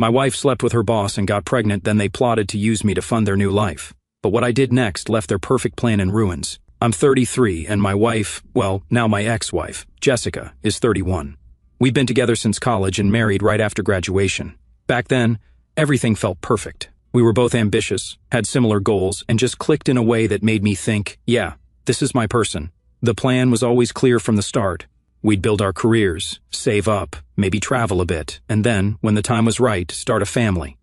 My wife slept with her boss and got pregnant, then they plotted to use me to fund their new life. But what I did next left their perfect plan in ruins. I'm 33 and my wife, well, now my ex-wife, Jessica, is 31. We've been together since college and married right after graduation. Back then, everything felt perfect. We were both ambitious, had similar goals, and just clicked in a way that made me think, yeah, this is my person. The plan was always clear from the start. We'd build our careers, save up, maybe travel a bit, and then, when the time was right, start a family.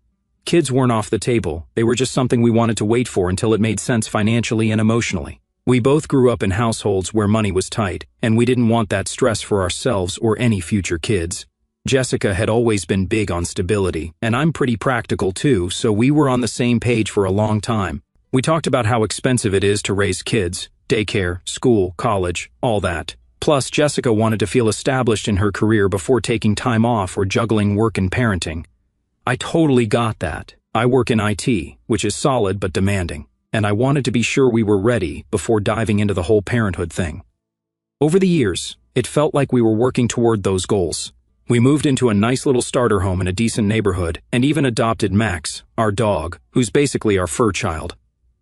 Kids weren't off the table, they were just something we wanted to wait for until it made sense financially and emotionally. We both grew up in households where money was tight, and we didn't want that stress for ourselves or any future kids. Jessica had always been big on stability, and I'm pretty practical too, so we were on the same page for a long time. We talked about how expensive it is to raise kids, daycare, school, college, all that. Plus, Jessica wanted to feel established in her career before taking time off or juggling work and parenting. I totally got that. I work in IT, which is solid but demanding, and I wanted to be sure we were ready before diving into the whole parenthood thing. Over the years, it felt like we were working toward those goals. We moved into a nice little starter home in a decent neighborhood and even adopted Max, our dog, who's basically our fur child.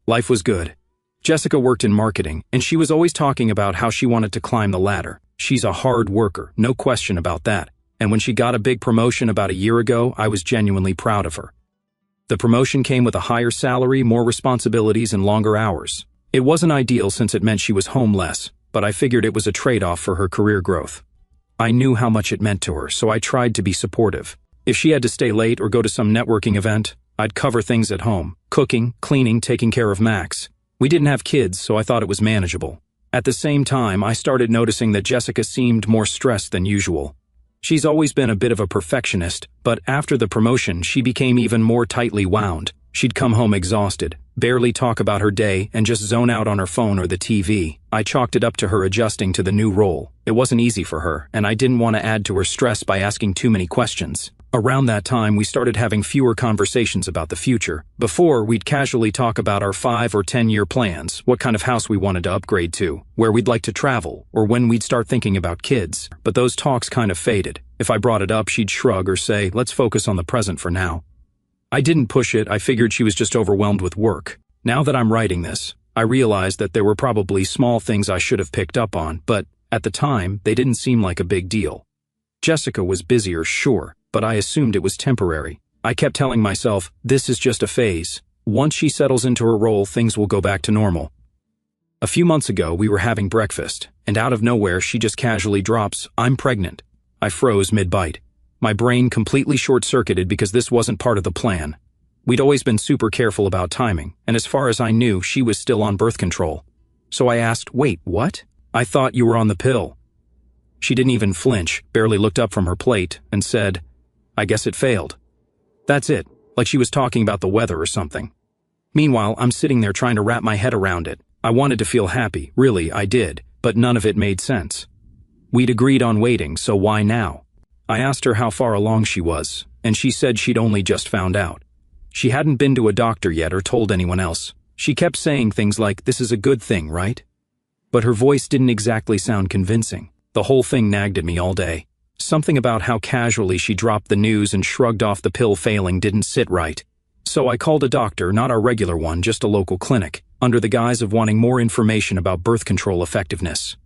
Life was good. Jessica worked in marketing, and she was always talking about how she wanted to climb the ladder. She's a hard worker, no question about that. And when she got a big promotion about a year ago, I was genuinely proud of her. The promotion came with a higher salary, more responsibilities, and longer hours. It wasn't ideal since it meant she was home less, but I figured it was a trade-off for her career growth. I knew how much it meant to her, so I tried to be supportive. If she had to stay late or go to some networking event, I'd cover things at home, cooking, cleaning, taking care of Max. We didn't have kids, so I thought it was manageable. At the same time, I started noticing that Jessica seemed more stressed than usual. She's always been a bit of a perfectionist, but after the promotion, she became even more tightly wound. She'd come home exhausted, barely talk about her day, and just zone out on her phone or the TV. I chalked it up to her adjusting to the new role. It wasn't easy for her, and I didn't want to add to her stress by asking too many questions. Around that time, we started having fewer conversations about the future. Before, we'd casually talk about our 5 or 10-year plans, what kind of house we wanted to upgrade to, where we'd like to travel, or when we'd start thinking about kids. But those talks kind of faded. If I brought it up, she'd shrug or say, let's focus on the present for now. I didn't push it, I figured she was just overwhelmed with work. Now that I'm writing this, I realized that there were probably small things I should have picked up on, but at the time, they didn't seem like a big deal. Jessica was busier, sure, but I assumed it was temporary. I kept telling myself, this is just a phase. Once she settles into her role, things will go back to normal. A few months ago, we were having breakfast, and out of nowhere, she just casually drops, I'm pregnant. I froze mid-bite. My brain completely short-circuited because this wasn't part of the plan. We'd always been super careful about timing, and as far as I knew, she was still on birth control. So I asked, wait, what? I thought you were on the pill. She didn't even flinch, barely looked up from her plate, and said, I guess it failed. That's it, like she was talking about the weather or something. Meanwhile, I'm sitting there trying to wrap my head around it. I wanted to feel happy, really, I did, but none of it made sense. We'd agreed on waiting, so why now? I asked her how far along she was, and she said she'd only just found out. She hadn't been to a doctor yet or told anyone else. She kept saying things like, this is a good thing, right? But her voice didn't exactly sound convincing. The whole thing nagged at me all day. Something about how casually she dropped the news and shrugged off the pill failing didn't sit right. So I called a doctor, not our regular one, just a local clinic, under the guise of wanting more information about birth control effectiveness.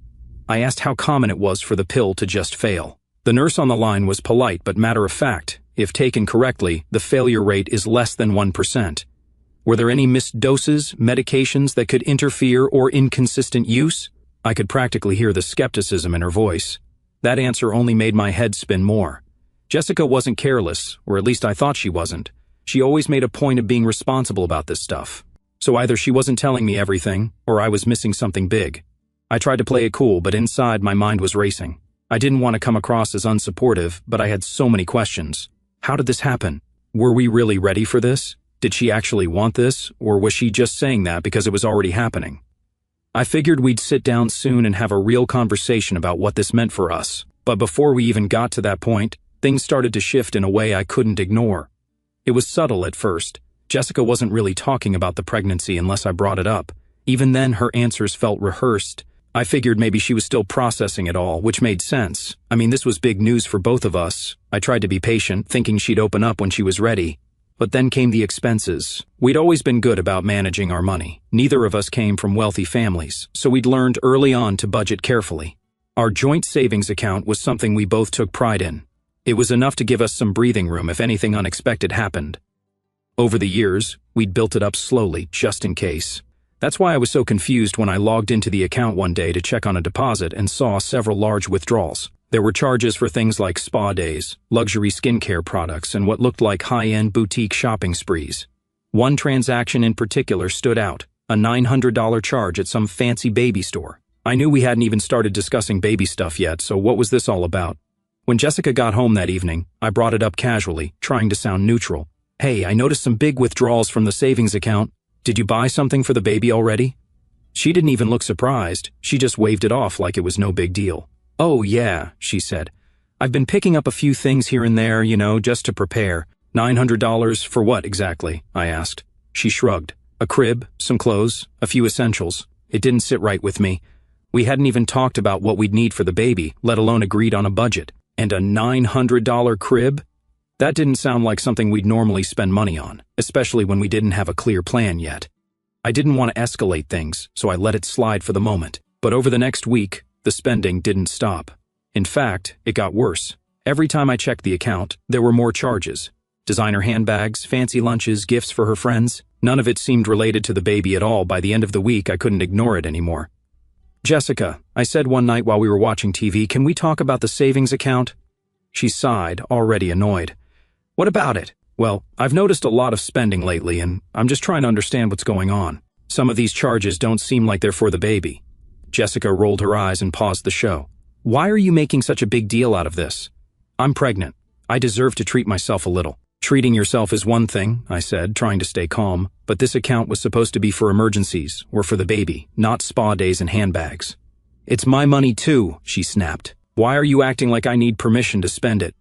I asked how common it was for the pill to just fail. The nurse on the line was polite but matter-of-fact. If taken correctly, the failure rate is less than 1%. Were there any missed doses, medications that could interfere, or inconsistent use? I could practically hear the skepticism in her voice. That answer only made my head spin more. Jessica wasn't careless, or at least I thought she wasn't. She always made a point of being responsible about this stuff. So either she wasn't telling me everything, or I was missing something big. I tried to play it cool, but inside my mind was racing. I didn't want to come across as unsupportive, but I had so many questions. How did this happen? Were we really ready for this? Did she actually want this, or was she just saying that because it was already happening? I figured we'd sit down soon and have a real conversation about what this meant for us. But before we even got to that point, things started to shift in a way I couldn't ignore. It was subtle at first. Jessica wasn't really talking about the pregnancy unless I brought it up. Even then, her answers felt rehearsed. I figured maybe she was still processing it all, which made sense. I mean, this was big news for both of us. I tried to be patient, thinking she'd open up when she was ready. But then came the expenses. We'd always been good about managing our money. Neither of us came from wealthy families, so we'd learned early on to budget carefully. Our joint savings account was something we both took pride in. It was enough to give us some breathing room if anything unexpected happened. Over the years, we'd built it up slowly, just in case. That's why I was so confused when I logged into the account one day to check on a deposit and saw several large withdrawals. There were charges for things like spa days, luxury skincare products, and what looked like high-end boutique shopping sprees. One transaction in particular stood out, a $900 charge at some fancy baby store. I knew we hadn't even started discussing baby stuff yet, so what was this all about? When Jessica got home that evening, I brought it up casually, trying to sound neutral. Hey, I noticed some big withdrawals from the savings account. Did you buy something for the baby already? She didn't even look surprised. She just waved it off like it was no big deal. Oh yeah, she said. I've been picking up a few things here and there, just to prepare. $900 for what exactly? I asked. She shrugged. A crib, some clothes, a few essentials. It didn't sit right with me. We hadn't even talked about what we'd need for the baby, let alone agreed on a budget. And a $900 crib? That didn't sound like something we'd normally spend money on, especially when we didn't have a clear plan yet. I didn't want to escalate things, so I let it slide for the moment. But over the next week, the spending didn't stop. In fact, it got worse. Every time I checked the account, there were more charges. Designer handbags, fancy lunches, gifts for her friends. None of it seemed related to the baby at all. By the end of the week, I couldn't ignore it anymore. Jessica, I said one night while we were watching TV, can we talk about the savings account? She sighed, already annoyed. What about it? Well, I've noticed a lot of spending lately, and I'm just trying to understand what's going on. Some of these charges don't seem like they're for the baby. Jessica rolled her eyes and paused the show. Why are you making such a big deal out of this? I'm pregnant. I deserve to treat myself a little. Treating yourself is one thing, I said, trying to stay calm, but this account was supposed to be for emergencies, or for the baby, not spa days and handbags. It's my money too, she snapped. Why are you acting like I need permission to spend it?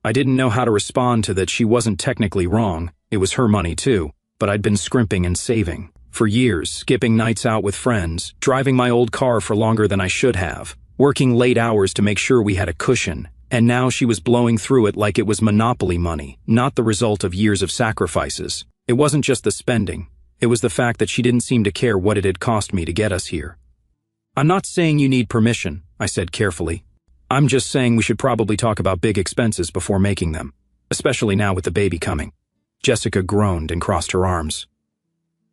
I didn't know how to respond to that. She wasn't technically wrong. It was her money too, but I'd been scrimping and saving. For years, skipping nights out with friends, driving my old car for longer than I should have, working late hours to make sure we had a cushion, and now she was blowing through it like it was monopoly money, not the result of years of sacrifices. It wasn't just the spending. It was the fact that she didn't seem to care what it had cost me to get us here. I'm not saying you need permission, I said carefully. I'm just saying we should probably talk about big expenses before making them, especially now with the baby coming. Jessica groaned and crossed her arms.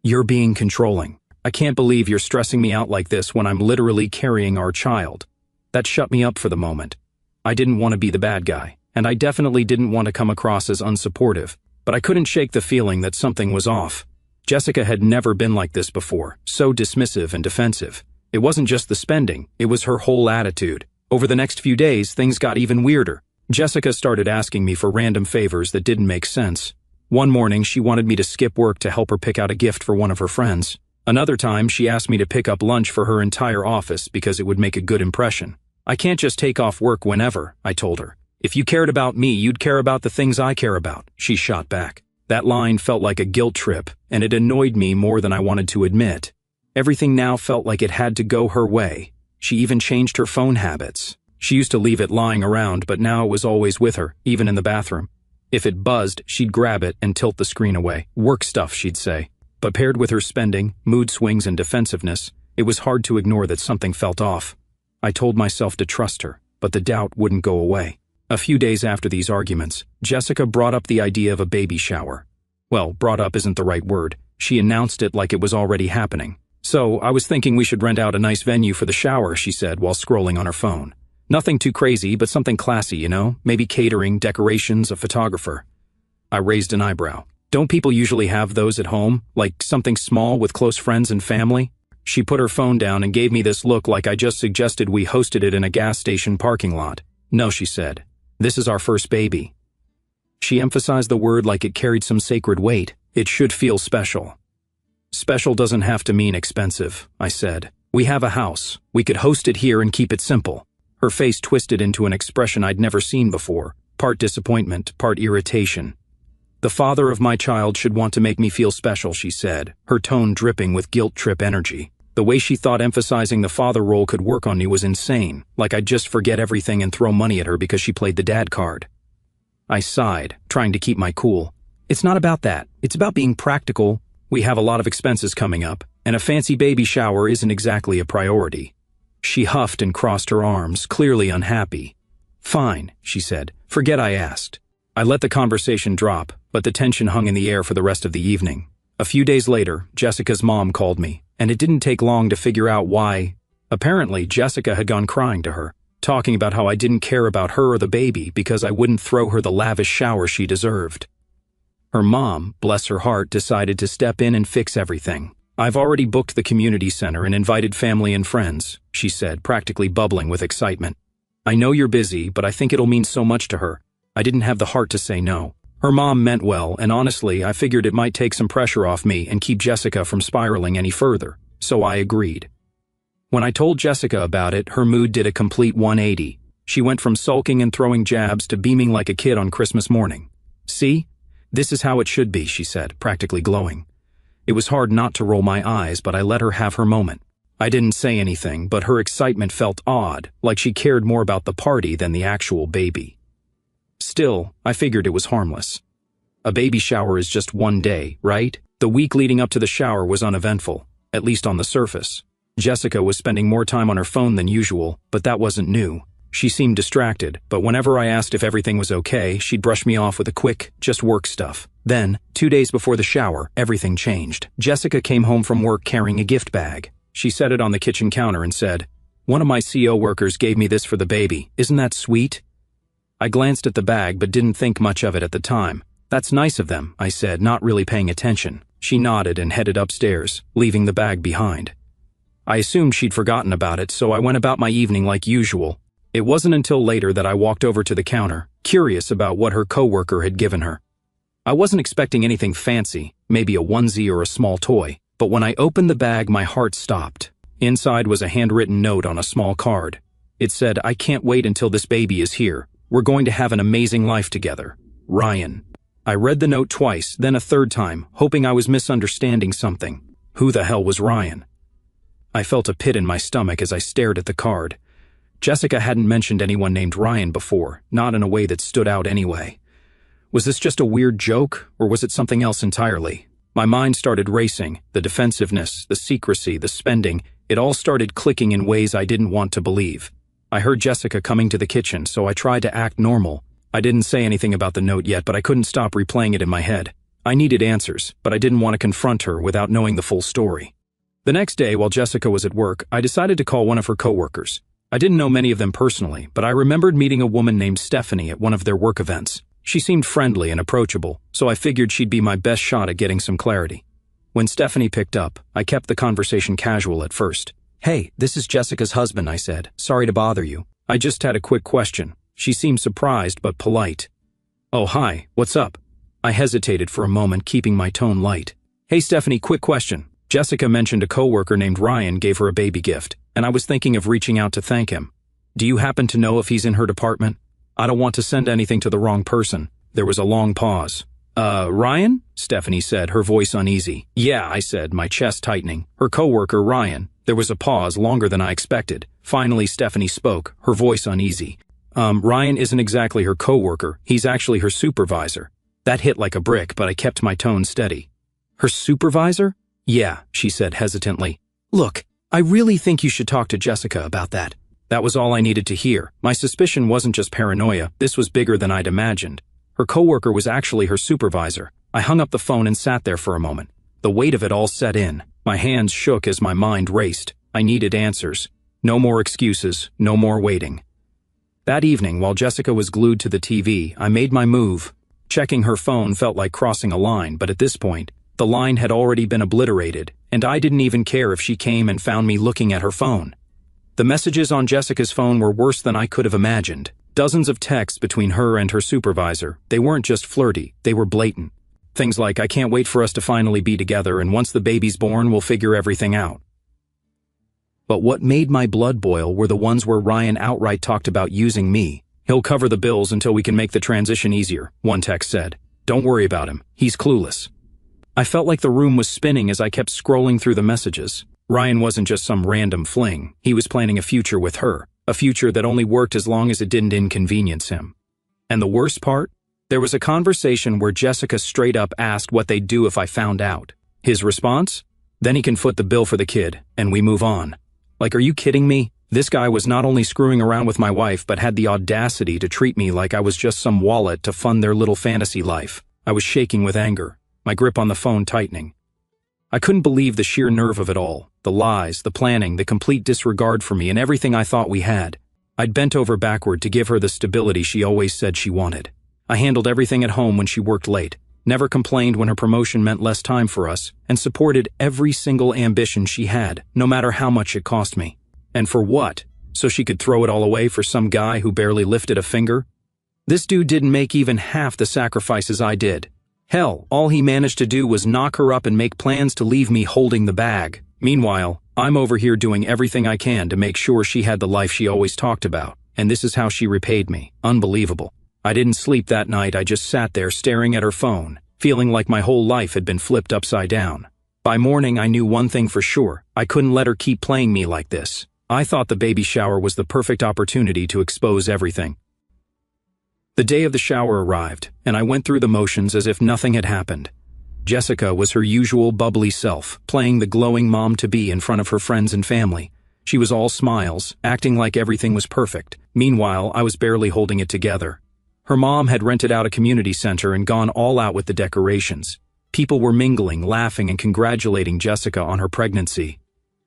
You're being controlling. I can't believe you're stressing me out like this when I'm literally carrying our child. That shut me up for the moment. I didn't want to be the bad guy, and I definitely didn't want to come across as unsupportive, but I couldn't shake the feeling that something was off. Jessica had never been like this before, so dismissive and defensive. It wasn't just the spending, it was her whole attitude. Over the next few days, things got even weirder. Jessica started asking me for random favors that didn't make sense. One morning, she wanted me to skip work to help her pick out a gift for one of her friends. Another time, she asked me to pick up lunch for her entire office because it would make a good impression. I can't just take off work whenever, I told her. If you cared about me, you'd care about the things I care about, she shot back. That line felt like a guilt trip, and it annoyed me more than I wanted to admit. Everything now felt like it had to go her way. She even changed her phone habits. She used to leave it lying around, but now it was always with her, even in the bathroom. If it buzzed, she'd grab it and tilt the screen away. Work stuff, she'd say. But paired with her spending, mood swings, and defensiveness, it was hard to ignore that something felt off. I told myself to trust her, but the doubt wouldn't go away. A few days after these arguments, Jessica brought up the idea of a baby shower. Well, brought up isn't the right word. She announced it like it was already happening. So, I was thinking we should rent out a nice venue for the shower, she said while scrolling on her phone. Nothing too crazy, but something classy, maybe catering, decorations, a photographer. I raised an eyebrow. Don't people usually have those at home, like something small with close friends and family? She put her phone down and gave me this look like I just suggested we hosted it in a gas station parking lot. No, she said. This is our first baby. She emphasized the word like it carried some sacred weight. It should feel special. Special doesn't have to mean expensive, I said. We have a house. We could host it here and keep it simple. Her face twisted into an expression I'd never seen before, part disappointment, part irritation. The father of my child should want to make me feel special, she said, her tone dripping with guilt trip energy. The way she thought emphasizing the father role could work on me was insane, like I'd just forget everything and throw money at her because she played the dad card. I sighed, trying to keep my cool. It's not about that. It's about being practical. We have a lot of expenses coming up, and a fancy baby shower isn't exactly a priority. She huffed and crossed her arms, clearly unhappy. Fine, she said. Forget I asked. I let the conversation drop, but the tension hung in the air for the rest of the evening. A few days later, Jessica's mom called me, and it didn't take long to figure out why. Apparently, Jessica had gone crying to her, talking about how I didn't care about her or the baby because I wouldn't throw her the lavish shower she deserved. Her mom, bless her heart, decided to step in and fix everything. I've already booked the community center and invited family and friends, she said, practically bubbling with excitement. I know you're busy, but I think it'll mean so much to her. I didn't have the heart to say no. Her mom meant well, and honestly, I figured it might take some pressure off me and keep Jessica from spiraling any further, so I agreed. When I told Jessica about it, her mood did a complete 180. She went from sulking and throwing jabs to beaming like a kid on Christmas morning. See? This is how it should be, she said, practically glowing. It was hard not to roll my eyes, but I let her have her moment. I didn't say anything, but her excitement felt odd, like she cared more about the party than the actual baby. Still, I figured it was harmless. A baby shower is just one day, right? The week leading up to the shower was uneventful, at least on the surface. Jessica was spending more time on her phone than usual, but that wasn't new. She seemed distracted, but whenever I asked if everything was okay, she'd brush me off with a quick, just work stuff. Then, 2 days before the shower, everything changed. Jessica came home from work carrying a gift bag. She set it on the kitchen counter and said, "One of my CO workers gave me this for the baby. Isn't that sweet?" I glanced at the bag but didn't think much of it at the time. "That's nice of them," I said, not really paying attention. She nodded and headed upstairs, leaving the bag behind. I assumed she'd forgotten about it, so I went about my evening like usual. It wasn't until later that I walked over to the counter, curious about what her coworker had given her. I wasn't expecting anything fancy, maybe a onesie or a small toy, but when I opened the bag, my heart stopped. Inside was a handwritten note on a small card. It said, "I can't wait until this baby is here. We're going to have an amazing life together. Ryan." I read the note twice, then a third time, hoping I was misunderstanding something. Who the hell was Ryan? I felt a pit in my stomach as I stared at the card. Jessica hadn't mentioned anyone named Ryan before, not in a way that stood out anyway. Was this just a weird joke, or was it something else entirely? My mind started racing, the defensiveness, the secrecy, the spending, it all started clicking in ways I didn't want to believe. I heard Jessica coming to the kitchen, so I tried to act normal. I didn't say anything about the note yet, but I couldn't stop replaying it in my head. I needed answers, but I didn't want to confront her without knowing the full story. The next day, while Jessica was at work, I decided to call one of her coworkers. I didn't know many of them personally, but I remembered meeting a woman named Stephanie at one of their work events. She seemed friendly and approachable, so I figured she'd be my best shot at getting some clarity. When Stephanie picked up, I kept the conversation casual at first. "Hey, this is Jessica's husband," I said. "Sorry to bother you. I just had a quick question." She seemed surprised but polite. "Oh, hi, what's up?" I hesitated for a moment, keeping my tone light. "Hey, Stephanie, quick question. Jessica mentioned a coworker named Ryan gave her a baby gift, and I was thinking of reaching out to thank him. Do you happen to know if he's in her department? I don't want to send anything to the wrong person." There was a long pause. Ryan?" Stephanie said, her voice uneasy. "Yeah," I said, my chest tightening. "Her coworker, Ryan." There was a pause, longer than I expected. Finally, Stephanie spoke, her voice uneasy. Ryan isn't exactly her coworker. He's actually her supervisor." That hit like a brick, but I kept my tone steady. "Her supervisor?" "Yeah," she said hesitantly. "Look, I really think you should talk to Jessica about that." That was all I needed to hear. My suspicion wasn't just paranoia. This was bigger than I'd imagined. Her coworker was actually her supervisor. I hung up the phone and sat there for a moment. The weight of it all set in. My hands shook as my mind raced. I needed answers. No more excuses, no more waiting. That evening, while Jessica was glued to the TV, I made my move. Checking her phone felt like crossing a line, but at this point, the line had already been obliterated, and I didn't even care if she came and found me looking at her phone. The messages on Jessica's phone were worse than I could have imagined. Dozens of texts between her and her supervisor. They weren't just flirty, they were blatant. Things like, "I can't wait for us to finally be together, and once the baby's born, we'll figure everything out." But what made my blood boil were the ones where Ryan outright talked about using me. "He'll cover the bills until we can make the transition easier," one text said. "Don't worry about him. He's clueless." I felt like the room was spinning as I kept scrolling through the messages. Ryan wasn't just some random fling, he was planning a future with her, a future that only worked as long as it didn't inconvenience him. And the worst part? There was a conversation where Jessica straight up asked what they'd do if I found out. His response? Then he can foot the bill for the kid, and we move on. Like, are you kidding me? This guy was not only screwing around with my wife but had the audacity to treat me like I was just some wallet to fund their little fantasy life. I was shaking with anger, my grip on the phone tightening. I couldn't believe the sheer nerve of it all, the lies, the planning, the complete disregard for me and everything I thought we had. I'd bent over backward to give her the stability she always said she wanted. I handled everything at home when she worked late, never complained when her promotion meant less time for us, and supported every single ambition she had, no matter how much it cost me. And for what? So she could throw it all away for some guy who barely lifted a finger? This dude didn't make even half the sacrifices I did. Hell, all he managed to do was knock her up and make plans to leave me holding the bag. Meanwhile, I'm over here doing everything I can to make sure she had the life she always talked about, and this is how she repaid me. Unbelievable. I didn't sleep that night. I just sat there staring at her phone, feeling like my whole life had been flipped upside down. By morning, I knew one thing for sure. I couldn't let her keep playing me like this. I thought the baby shower was the perfect opportunity to expose everything. The day of the shower arrived, and I went through the motions as if nothing had happened. Jessica was her usual bubbly self, playing the glowing mom-to-be in front of her friends and family. She was all smiles, acting like everything was perfect. Meanwhile, I was barely holding it together. Her mom had rented out a community center and gone all out with the decorations. People were mingling, laughing, and congratulating Jessica on her pregnancy.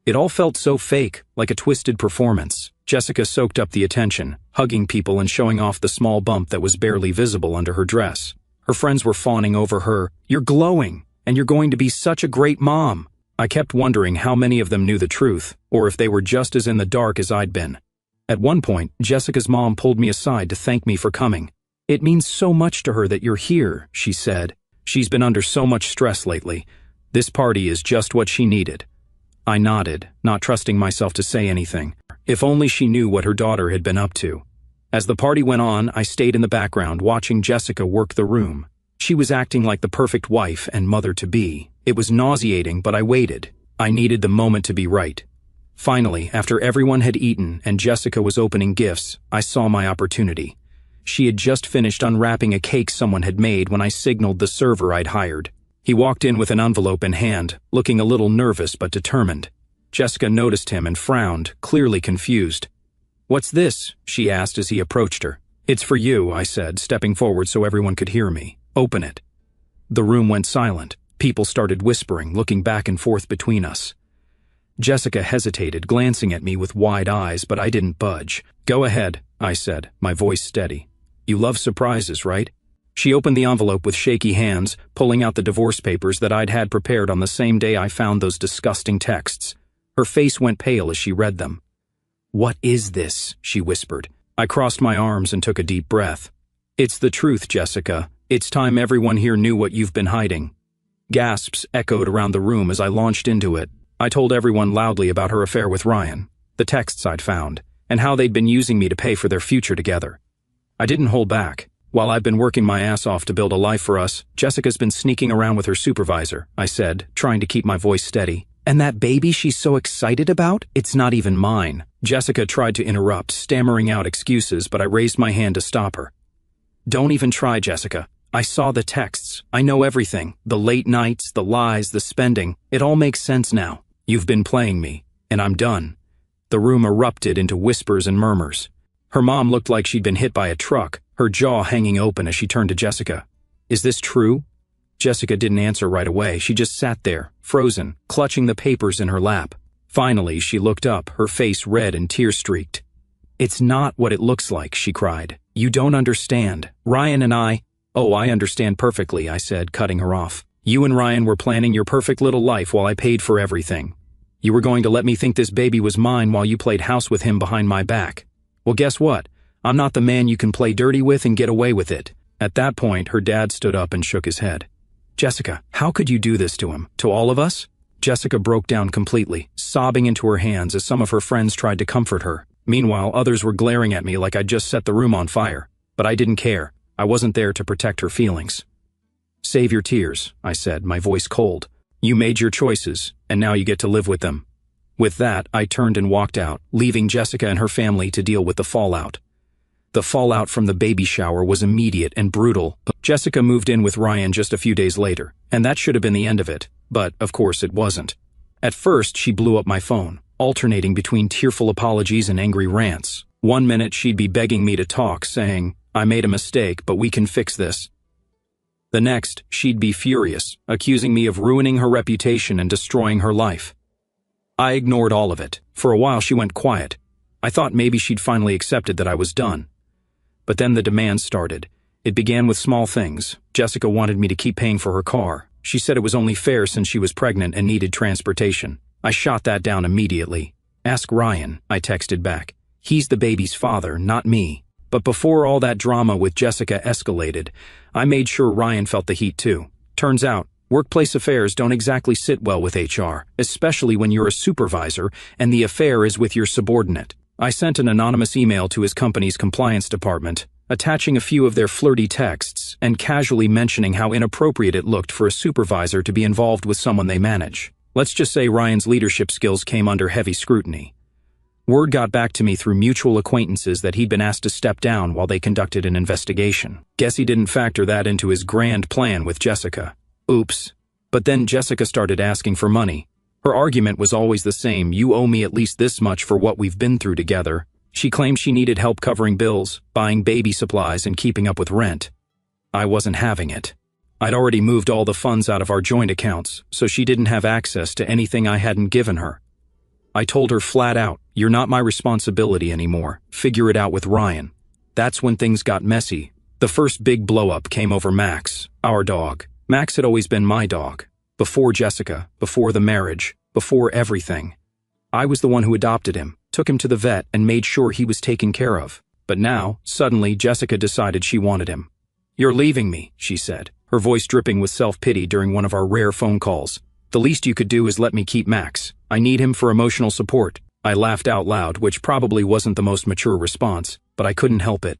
It all felt so fake, like a twisted performance. Jessica soaked up the attention, hugging people and showing off the small bump that was barely visible under her dress. Her friends were fawning over her. "You're glowing, and you're going to be such a great mom." I kept wondering how many of them knew the truth, or if they were just as in the dark as I'd been. At one point, Jessica's mom pulled me aside to thank me for coming. "It means so much to her that you're here," she said. "She's been under so much stress lately. This party is just what she needed." I nodded, not trusting myself to say anything. If only she knew what her daughter had been up to. As the party went on, I stayed in the background watching Jessica work the room. She was acting like the perfect wife and mother-to-be. It was nauseating, but I waited. I needed the moment to be right. Finally, after everyone had eaten and Jessica was opening gifts, I saw my opportunity. She had just finished unwrapping a cake someone had made when I signaled the server I'd hired. He walked in with an envelope in hand, looking a little nervous but determined. Jessica noticed him and frowned, clearly confused. "What's this?" she asked as he approached her. "It's for you," I said, stepping forward so everyone could hear me. "Open it." The room went silent. People started whispering, looking back and forth between us. Jessica hesitated, glancing at me with wide eyes, but I didn't budge. "Go ahead," I said, my voice steady. "You love surprises, right?" She opened the envelope with shaky hands, pulling out the divorce papers that I'd had prepared on the same day I found those disgusting texts. Her face went pale as she read them. "What is this?" she whispered. I crossed my arms and took a deep breath. "It's the truth, Jessica. It's time everyone here knew what you've been hiding." Gasps echoed around the room as I launched into it. I told everyone loudly about her affair with Ryan, the texts I'd found, and how they'd been using me to pay for their future together. I didn't hold back. "While I've been working my ass off to build a life for us, Jessica's been sneaking around with her supervisor," I said, trying to keep my voice steady. "And that baby she's so excited about? It's not even mine." Jessica tried to interrupt, stammering out excuses, but I raised my hand to stop her. "Don't even try, Jessica. I saw the texts. I know everything. The late nights, the lies, the spending. It all makes sense now. You've been playing me, and I'm done." The room erupted into whispers and murmurs. Her mom looked like she'd been hit by a truck, her jaw hanging open as she turned to Jessica. "Is this true?" Jessica didn't answer right away. She just sat there, frozen, clutching the papers in her lap. Finally, she looked up, her face red and tear-streaked. "It's not what it looks like," she cried. "You don't understand. Ryan and I—" "Oh, I understand perfectly," I said, cutting her off. "You and Ryan were planning your perfect little life while I paid for everything. You were going to let me think this baby was mine while you played house with him behind my back. Well, guess what? I'm not the man you can play dirty with and get away with it." At that point, her dad stood up and shook his head. "Jessica, how could you do this to him? To all of us?" Jessica broke down completely, sobbing into her hands as some of her friends tried to comfort her. Meanwhile, others were glaring at me like I'd just set the room on fire. But I didn't care. I wasn't there to protect her feelings. "Save your tears," I said, my voice cold. "You made your choices, and now you get to live with them." With that, I turned and walked out, leaving Jessica and her family to deal with the fallout. The fallout from the baby shower was immediate and brutal. Jessica moved in with Ryan just a few days later, and that should have been the end of it, but of course it wasn't. At first, she blew up my phone, alternating between tearful apologies and angry rants. One minute she'd be begging me to talk, saying, "I made a mistake, but we can fix this." The next, she'd be furious, accusing me of ruining her reputation and destroying her life. I ignored all of it. For a while she went quiet. I thought maybe she'd finally accepted that I was done. But then the demands started. It began with small things. Jessica wanted me to keep paying for her car. She said it was only fair since she was pregnant and needed transportation. I shot that down immediately. "Ask Ryan," I texted back. "He's the baby's father, not me." But before all that drama with Jessica escalated, I made sure Ryan felt the heat too. Turns out, workplace affairs don't exactly sit well with HR, especially when you're a supervisor and the affair is with your subordinate. I sent an anonymous email to his company's compliance department, attaching a few of their flirty texts and casually mentioning how inappropriate it looked for a supervisor to be involved with someone they manage. Let's just say Ryan's leadership skills came under heavy scrutiny. Word got back to me through mutual acquaintances that he'd been asked to step down while they conducted an investigation. Guess he didn't factor that into his grand plan with Jessica. Oops. But then Jessica started asking for money. Her argument was always the same: "You owe me at least this much for what we've been through together." She claimed she needed help covering bills, buying baby supplies, and keeping up with rent. I wasn't having it. I'd already moved all the funds out of our joint accounts, so she didn't have access to anything I hadn't given her. I told her flat out, "You're not my responsibility anymore. Figure it out with Ryan." That's when things got messy. The first big blow-up came over Max, our dog. Max had always been my dog. Before Jessica, before the marriage, before everything. I was the one who adopted him, took him to the vet, and made sure he was taken care of. But now, suddenly, Jessica decided she wanted him. "You're leaving me," she said, her voice dripping with self-pity during one of our rare phone calls. "The least you could do is let me keep Max. I need him for emotional support." I laughed out loud, which probably wasn't the most mature response, but I couldn't help it.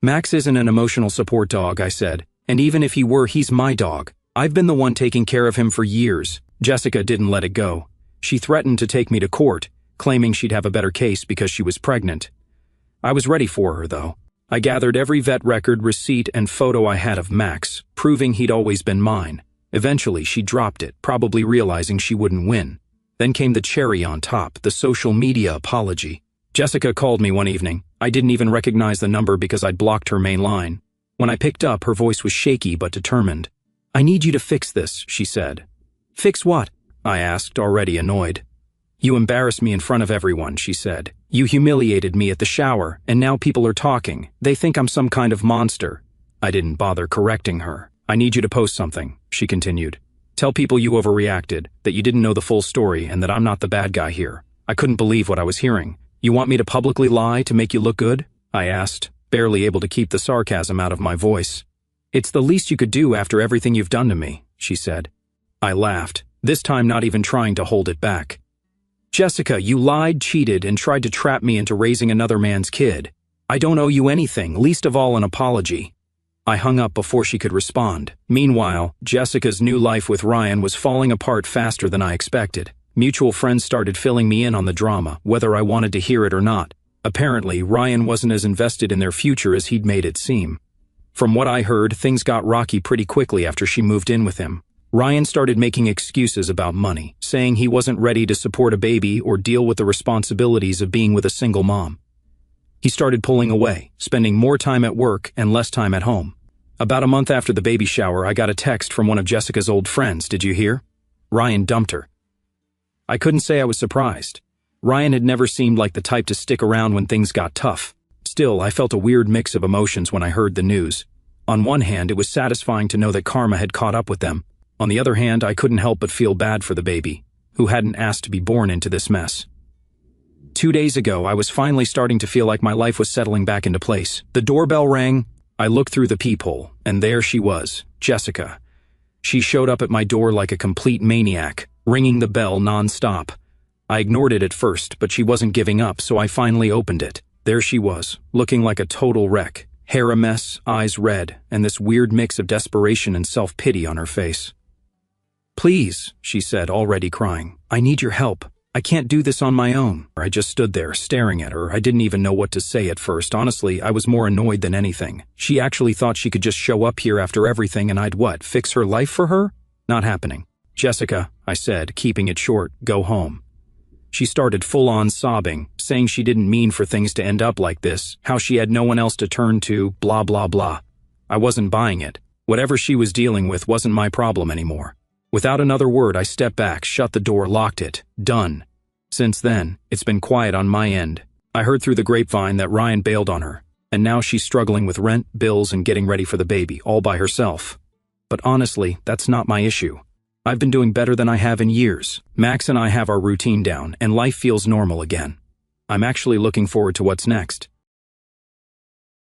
"Max isn't an emotional support dog," I said, "and even if he were, he's my dog. I've been the one taking care of him for years." Jessica didn't let it go. She threatened to take me to court, claiming she'd have a better case because she was pregnant. I was ready for her, though. I gathered every vet record, receipt, and photo I had of Max, proving he'd always been mine. Eventually, she dropped it, probably realizing she wouldn't win. Then came the cherry on top, the social media apology. Jessica called me one evening. I didn't even recognize the number because I'd blocked her main line. When I picked up, her voice was shaky but determined. "I need you to fix this," she said. "Fix what?" I asked, already annoyed. "You embarrassed me in front of everyone," she said. "You humiliated me at the shower, and now people are talking. They think I'm some kind of monster." I didn't bother correcting her. "I need you to post something," she continued. "Tell people you overreacted, that you didn't know the full story, and that I'm not the bad guy here." I couldn't believe what I was hearing. "You want me to publicly lie to make you look good?" I asked, barely able to keep the sarcasm out of my voice. "It's the least you could do after everything you've done to me," she said. I laughed, this time not even trying to hold it back. "Jessica, you lied, cheated, and tried to trap me into raising another man's kid. I don't owe you anything, least of all an apology." I hung up before she could respond. Meanwhile, Jessica's new life with Ryan was falling apart faster than I expected. Mutual friends started filling me in on the drama, whether I wanted to hear it or not. Apparently, Ryan wasn't as invested in their future as he'd made it seem. From what I heard, things got rocky pretty quickly after she moved in with him. Ryan started making excuses about money, saying he wasn't ready to support a baby or deal with the responsibilities of being with a single mom. He started pulling away, spending more time at work and less time at home. About a month after the baby shower, I got a text from one of Jessica's old friends. "Did you hear? Ryan dumped her." I couldn't say I was surprised. Ryan had never seemed like the type to stick around when things got tough. Still, I felt a weird mix of emotions when I heard the news. On one hand, it was satisfying to know that karma had caught up with them. On the other hand, I couldn't help but feel bad for the baby, who hadn't asked to be born into this mess. 2 days ago, I was finally starting to feel like my life was settling back into place. The doorbell rang. I looked through the peephole, and there she was, Jessica. She showed up at my door like a complete maniac, ringing the bell non-stop. I ignored it at first, but she wasn't giving up, so I finally opened it. There she was, looking like a total wreck. Hair a mess, eyes red, and this weird mix of desperation and self-pity on her face. "Please," she said, already crying, "I need your help. I can't do this on my own. I just stood there, staring at her. I didn't even know what to say at first. Honestly, I was more annoyed than anything. She actually thought she could just show up here after everything and I'd what, fix her life for her? Not happening. Jessica, I said, keeping it short, go home. She started full-on sobbing, saying she didn't mean for things to end up like this, how she had no one else to turn to, blah blah blah. I wasn't buying it. Whatever she was dealing with wasn't my problem anymore. Without another word, I stepped back, shut the door, locked it. Done. Since then, it's been quiet on my end. I heard through the grapevine that Ryan bailed on her, and now she's struggling with rent, bills, and getting ready for the baby, all by herself. But honestly, that's not my issue. I've been doing better than I have in years. Max and I have our routine down, and life feels normal again. I'm actually looking forward to what's next.